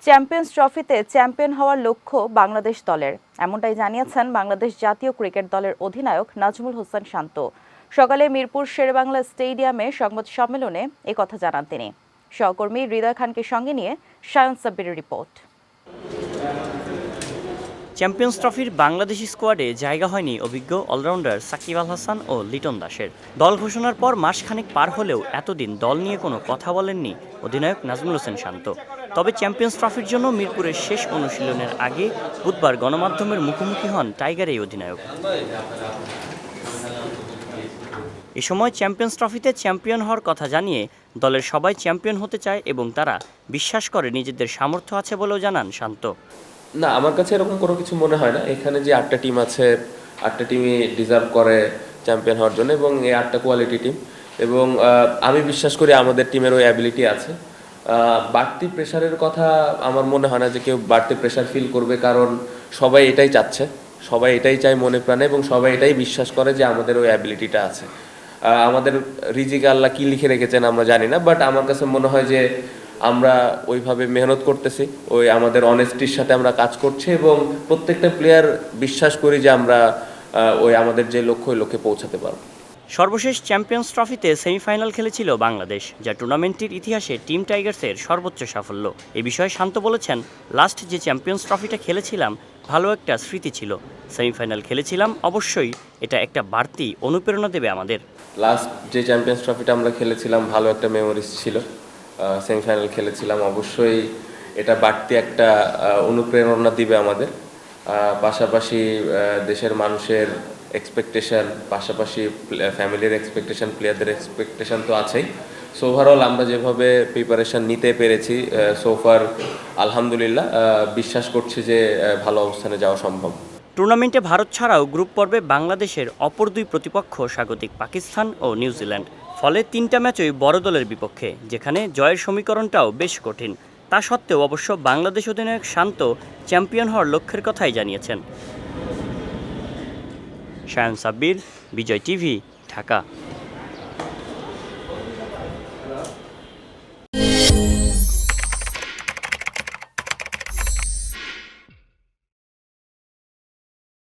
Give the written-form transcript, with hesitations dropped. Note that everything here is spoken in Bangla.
চ্যাম্পিয়ন্স ট্রফিতে চ্যাম্পিয়ন হওয়ার লক্ষ্য বাংলাদেশ দলের, এমনটাই জানিয়েছেন বাংলাদেশ জাতীয় ক্রিকেট দলের অধিনায়ক নাজমুল হোসেন শান্ত। সকালে মিরপুর শেরেবাংলা স্টেডিয়ামে সংবাদ সম্মেলনে একথা জানান তিনি। সহকর্মী হৃদয় খানকে সঙ্গে নিয়ে সায়ন সাব্বিরের রিপোর্ট। চ্যাম্পিয়ন্স ট্রফির বাংলাদেশি স্কোয়াডে জায়গা হয়নি অভিজ্ঞ অলরাউন্ডার সাকিব আল হাসান ও লিটন দাসের। দল ঘোষণার পর মাসখানেক পার হলেও এতদিন দল নিয়ে কোনো কথা বলেননি অধিনায়ক নাজমুল হোসেন শান্ত। তবে চ্যাম্পিয়ন্স ট্রফির জন্য মিরপুরের শেষ অনুশীলনের আগে বুধবার গণমাধ্যমের মুখোমুখি হন টাইগার এই অধিনায়ক। এ সময় চ্যাম্পিয়ন্স ট্রফিতে চ্যাম্পিয়ন হওয়ার কথা জানিয়ে দলের সবাই চ্যাম্পিয়ন হতে চায় এবং তারা বিশ্বাস করে নিজেদের সামর্থ্য আছে বলেও জানান শান্ত। না, আমার কাছে এরকম কোনো কিছু মনে হয় না। এখানে যে 8টা টিম আছে, 8টা টিমই ডিজার্ভ করে চ্যাম্পিয়ন হওয়ার জন্য এবং এই 8টা কোয়ালিটি টিম, এবং আমি বিশ্বাস করি আমাদের টিমের ওই অ্যাবিলিটি আছে। বাড়তি প্রেশারের কথা আমার মনে হয় না যে কেউ বাড়তি প্রেশার ফিল করবে, কারণ সবাই এটাই চাচ্ছে, সবাই এটাই চায় মনে প্রাণে এবং সবাই এটাই বিশ্বাস করে যে আমাদের ওই অ্যাবিলিটিটা আছে। আমাদের রিজিকে আল্লাহ কী লিখে রেখেছেন আমরা জানি না, বাট আমার কাছে মনে হয় যে আমরা ওইভাবে মেহনত করতেছি, ওই আমাদের অনেস্টির সাথে আমরা কাজ করছি এবং প্রত্যেকটা প্লেয়ার বিশ্বাস করি যে আমরা ওই আমাদের যে লক্ষ্য ওই লক্ষ্যে পৌঁছাতে পারব। সর্বশেষ চ্যাম্পিয়ন্স ট্রফিতে সেমিফাইনাল খেলেছিল বাংলাদেশ, যা টুর্নামেন্টটির ইতিহাসে টিম টাইগার্সের সর্বোচ্চ সাফল্য। এ বিষয়ে শান্ত বলেছেন, লাস্ট যে চ্যাম্পিয়ন্স ট্রফিটা খেলেছিলাম ভালো একটা স্মৃতি ছিল। সেমিফাইনাল খেলেছিলাম, অবশ্যই এটা একটা বাড়তি অনুপ্রেরণা দেবে আমাদের। লাস্ট যে চ্যাম্পিয়ন্স ট্রফিটা আমরা খেলেছিলাম ভালো একটা মেমোরিজ ছিল। সেমিফাইনাল খেলেছিলাম, অবশ্যই এটা বাড়তি একটা অনুপ্রেরণা দিবে আমাদের। পাশাপাশি দেশের মানুষের এক্সপেকটেশন, পাশাপাশি ফ্যামিলির এক্সপেকটেশন, প্লেয়ারদের এক্সপেকটেশন তো আছেই। সো ওভারঅল আমরা যেভাবে প্রিপারেশন নিতে পেরেছি সোফার আলহামদুলিল্লাহ, বিশ্বাস করছি যে ভালো অবস্থানে যাওয়া সম্ভব। টুর্নামেন্টে ভারত ছাড়াও গ্রুপ পর্বে বাংলাদেশের অপর দুই প্রতিপক্ষ স্বাগতিক পাকিস্তান ও নিউজিল্যান্ড। ফলে 3টা ম্যাচই বড় দলের বিপক্ষে, যেখানে জয়ের সমীকরণটাও বেশ কঠিন। তা সত্ত্বেও অবশ্য বাংলাদেশ অধিনায়ক শান্ত চ্যাম্পিয়ন হওয়ার লক্ষ্যের কথাই জানিয়েছেন। সায়ন সাব্বির, বিজয় টিভি, ঢাকা।